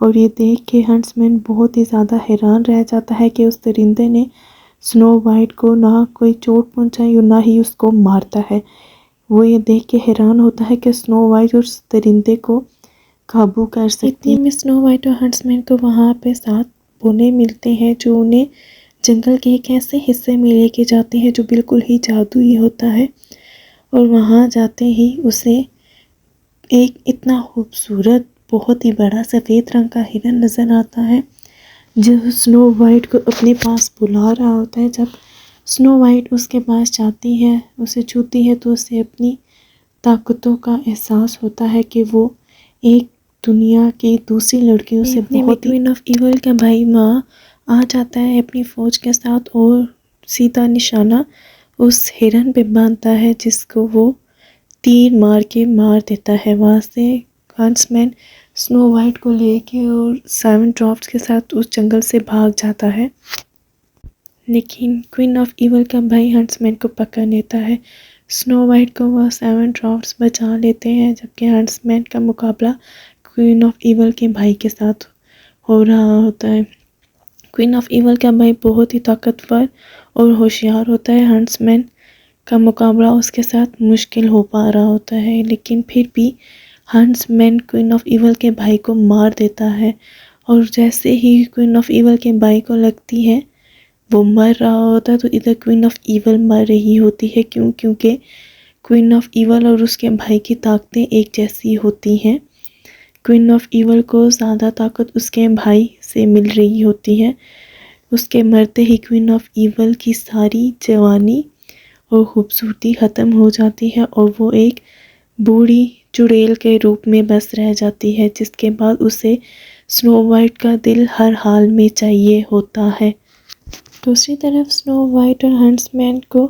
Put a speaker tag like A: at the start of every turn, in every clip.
A: اور یہ دیکھ کے ہنٹسمین بہت ہی زیادہ حیران رہ جاتا ہے کہ اس درندے نے سنو وائٹ کو نہ کوئی چوٹ پہنچائی اور نہ ہی اس کو مارتا ہے۔ وہ یہ دیکھ کے حیران ہوتا ہے کہ سنو وائٹ اس درندے کو قابو کر سکتی ہے۔ اتنے میں سنو وائٹ اور ہنٹسمین کو وہاں پہ 7 بونے ملتے ہیں جو انہیں جنگل کے ایک ایسے حصے میں لے کے جاتے ہیں جو بالکل ہی جادوئی ہوتا ہے، اور وہاں جاتے ہی اسے ایک اتنا خوبصورت بہت ہی بڑا سفید رنگ کا ہرن نظر آتا ہے جو سنو وائٹ کو اپنے پاس بلا رہا ہوتا ہے۔ جب سنو وائٹ اس کے پاس جاتی ہے، اسے چھوتی ہے، تو اسے اپنی طاقتوں کا احساس ہوتا ہے کہ وہ ایک دنیا کی دوسری لڑکیوں سے بہت ہی کوئین آف ایول کا بھائی ماں آ جاتا ہے اپنی فوج کے ساتھ اور سیدھا نشانہ اس ہرن پہ باندھتا ہے جس کو وہ تیر مار کے مار دیتا ہے۔ وہاں سے ہنٹسمین سنو وائٹ کو لے کے اور 7 ڈرافٹس کے ساتھ اس جنگل سے بھاگ جاتا ہے، لیکن کوئین آف ایول کا بھائی ہنٹسمین کو پکڑ لیتا ہے۔ سنو وائٹ کو وہ 7 ڈرافٹس بچا لیتے ہیں، جبکہ ہنٹسمین کا مقابلہ کوئین آف ایول کے بھائی کے ساتھ ہو رہا ہوتا ہے۔ کوئین آف ایول کا بھائی بہت ہی طاقتور اور ہوشیار ہوتا ہے، ہنٹسمین کا مقابلہ اس کے ساتھ مشکل ہو پا رہا ہوتا ہے، لیکن پھر بھی ہنٹسمین کوئین آف ایول کے بھائی کو مار دیتا ہے، اور جیسے ہی کوئین آف ایول کے بھائی کو لگتی ہے وہ مر رہا ہوتا ہے تو ادھر کوئین آف ایول مر رہی ہوتی ہے، کیونکہ کوئین آف ایول اور اس کے بھائی کی طاقتیں ایک جیسی ہوتی ہیں۔ کوئین آف ایول کو زیادہ طاقت اس کے بھائی سے مل رہی ہوتی ہے۔ اس کے مرتے ہی کوئین آف ایول کی ساری جوانی اور خوبصورتی ختم ہو جاتی ہے اور وہ ایک بوڑھی چڑیل کے روپ میں بس رہ جاتی ہے، جس کے بعد اسے سنو وائٹ کا دل ہر حال میں چاہیے ہوتا ہے۔ دوسری طرف سنو وائٹ اور ہنٹسمین کو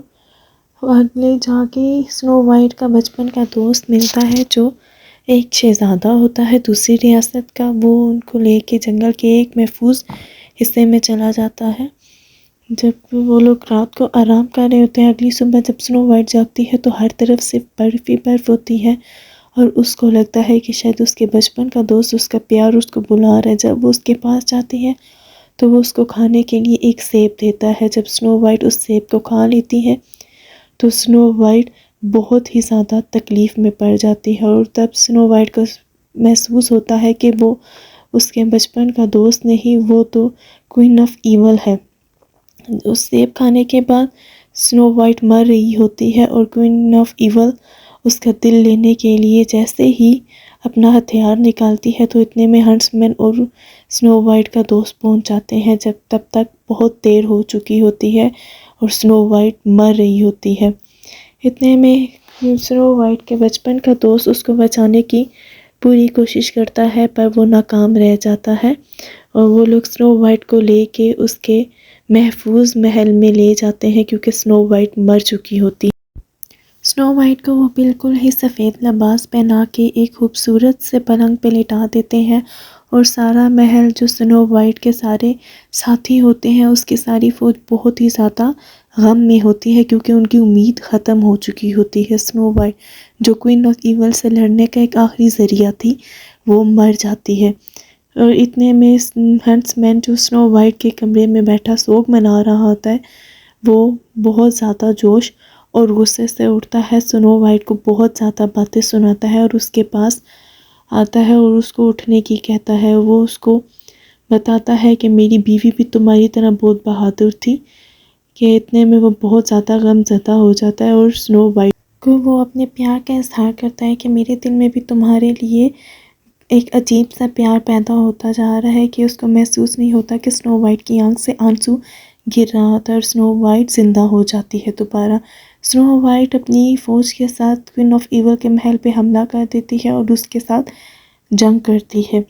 A: اگلے جا کے سنو وائٹ کا بچپن کا دوست ملتا ہے جو ایک شہزادہ ہوتا ہے دوسری ریاست کا۔ وہ ان کو لے کے جنگل کے ایک محفوظ حصے میں چلا جاتا ہے۔ جب وہ لوگ رات کو آرام کر رہے ہوتے ہیں، اگلی صبح جب سنو وائٹ جاگتی ہے تو ہر طرف صرف برف ہی برف ہوتی ہے، اور اس کو لگتا ہے کہ شاید اس کے بچپن کا دوست اس کا پیار اس کو بلا رہا ہے۔ جب وہ اس کے پاس جاتی ہے تو وہ اس کو کھانے کے لیے ایک سیب دیتا ہے۔ جب سنو وائٹ اس سیب کو کھا لیتی ہے تو سنو وائٹ بہت ہی زیادہ تکلیف میں پڑ جاتی ہے، اور تب سنو وائٹ کو محسوس ہوتا ہے کہ وہ اس کے بچپن کا دوست نہیں، وہ تو کوئین آف ایول ہے۔ اس سیب کھانے کے بعد سنو وائٹ مر رہی ہوتی ہے اور کوئین آف ایول اس کا دل لینے کے لیے جیسے ہی اپنا ہتھیار نکالتی ہے تو اتنے میں ہنٹسمین اور سنو وائٹ کا دوست پہنچ جاتے ہیں، جب تب تک بہت دیر ہو چکی ہوتی ہے اور سنو وائٹ مر رہی ہوتی ہے۔ اتنے میں سنو وائٹ کے بچپن کا دوست اس کو بچانے کی پوری کوشش کرتا ہے پر وہ ناکام رہ جاتا ہے، اور وہ لوگ سنو وائٹ کو لے کے اس کے محفوظ محل میں لے جاتے ہیں کیونکہ سنو وائٹ مر چکی ہوتی ہے۔ سنو وائٹ کو وہ بالکل ہی سفید لباس پہنا کے ایک خوبصورت سے پلنگ پہ لٹا دیتے ہیں، اور سارا محل جو سنو وائٹ کے سارے ساتھی ہوتے ہیں اس کی ساری فوج بہت ہی زیادہ غم میں ہوتی ہے کیونکہ ان کی امید ختم ہو چکی ہوتی ہے۔ سنو وائٹ جو کوئین آف ایول سے لڑنے کا ایک آخری ذریعہ تھی وہ مر جاتی ہے، اور اتنے میں ہنٹسمین جو سنو وائٹ کے کمرے میں بیٹھا سوگ منا رہا ہوتا ہے وہ بہت زیادہ جوش اور غصے سے اٹھتا ہے، سنو وائٹ کو بہت زیادہ باتیں سناتا ہے اور اس کے پاس آتا ہے اور اس کو اٹھنے کی کہتا ہے۔ وہ اس کو بتاتا ہے کہ میری بیوی بھی تمہاری طرح بہت بہادر تھی، کہ اتنے میں وہ بہت زیادہ غم زدہ ہو جاتا ہے اور سنو وائٹ کو وہ اپنے پیار کا اظہار کرتا ہے کہ میرے دل میں بھی تمہارے لیے ایک عجیب سا پیار پیدا ہوتا جا رہا ہے، کہ اس کو محسوس نہیں ہوتا کہ سنو وائٹ کی آنکھ سے آنسو گر رہا ہوتا ہے اور سنو وائٹ زندہ ہو جاتی ہے دوبارہ۔ سنو وائٹ اپنی فوج کے ساتھ کوئین آف ایول کے محل پہ حملہ کر دیتی ہے اور اس کے ساتھ جنگ کرتی ہے۔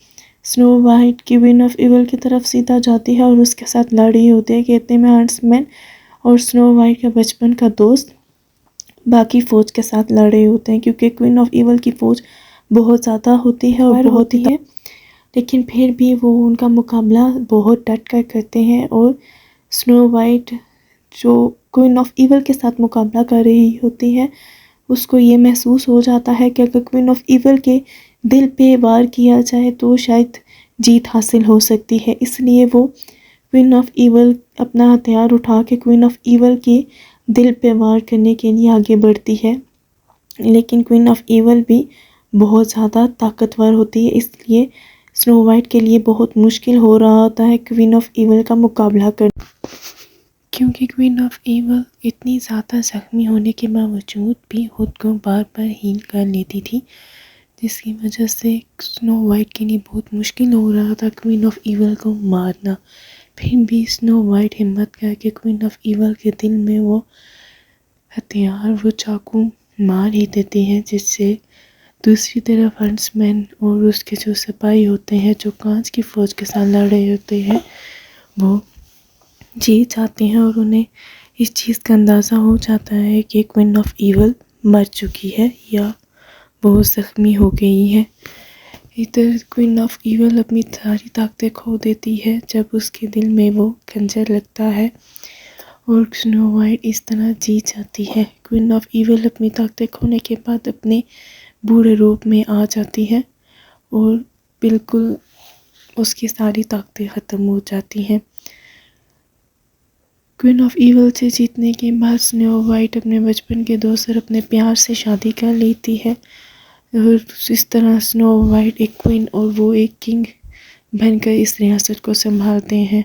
A: سنو وائٹ کی کوئین آف ایول کی طرف سیدھا جاتی ہے اور اس کے ساتھ لڑ رہی ہوتی ہے کہ اتنے میں ہنٹسمین اور سنو وائٹ کا بچپن کا دوست باقی فوج کے ساتھ لڑ رہے ہوتے ہیں، کیونکہ کوئین آف ایول کی فوج بہت زیادہ ہوتی ہے اور بہت ہی لیکن پھر بھی وہ ان کا مقابلہ بہت ڈٹ کر کرتے ہیں، اور سنو وائٹ جو کوئین آف ایول کے ساتھ مقابلہ کر رہی ہوتی ہے اس کو یہ محسوس ہو جاتا ہے کہ اگر کوئین آف ایول کے دل پہ وار کیا جائے تو شاید جیت حاصل ہو سکتی ہے، اس لیے وہ کوئین آف ایول اپنا ہتھیار اٹھا کے کوئین آف ایول کے دل پہ وار کرنے کے لیے آگے بڑھتی ہے، لیکن کوئین آف ایول بھی بہت زیادہ طاقتور ہوتی ہے، اس لیے سنو وائٹ کے لیے بہت مشکل ہو رہا ہوتا ہے کوئین آف ایول کا مقابلہ کرنا، کیونکہ کوئین آف ایول اتنی زیادہ زخمی ہونے کے باوجود بھی خود کو بار بار ہیل کر لیتی تھی، جس کی وجہ سے سنو وائٹ کے لیے بہت مشکل ہو رہا تھا کوئین آف ایول کو مارنا۔ پھر بھی سنو وائٹ ہمت کر کے کوئین آف ایول کے دل میں وہ ہتھیار، وہ چاقو مار ہی دیتے ہیں، جس سے دوسری طرف ہنٹس مین اور اس کے جو سپاہی ہوتے ہیں جو کانچ کی فوج کے ساتھ لڑ رہے ہوتے ہیں وہ جیت جاتے ہیں، اور انہیں اس چیز کا اندازہ ہو جاتا ہے کہ کوئین آف ایول مر چکی ہے یا بہت زخمی ہو گئی ہے۔ ادھر کوئین آف ایول اپنی ساری طاقتیں کھو دیتی ہے جب اس کے دل میں وہ خنجر لگتا ہے، اور سنو وائٹ اس طرح جیت جاتی ہے۔ کوئین آف ایول اپنی طاقتیں کھونے کے بعد اپنے بوڑھے روپ میں آ جاتی ہے اور بالکل اس کی ساری طاقتیں ختم ہو جاتی ہیں۔ کوئین آف ایول سے جیتنے کے بعد سنو وائٹ اپنے بچپن کے دوست اور اپنے پیار سے شادی کر لیتی ہے، اور اس طرح سنو وائٹ ایک کوئین اور وہ ایک کنگ بن کر اس ریاست کو سنبھالتے ہیں۔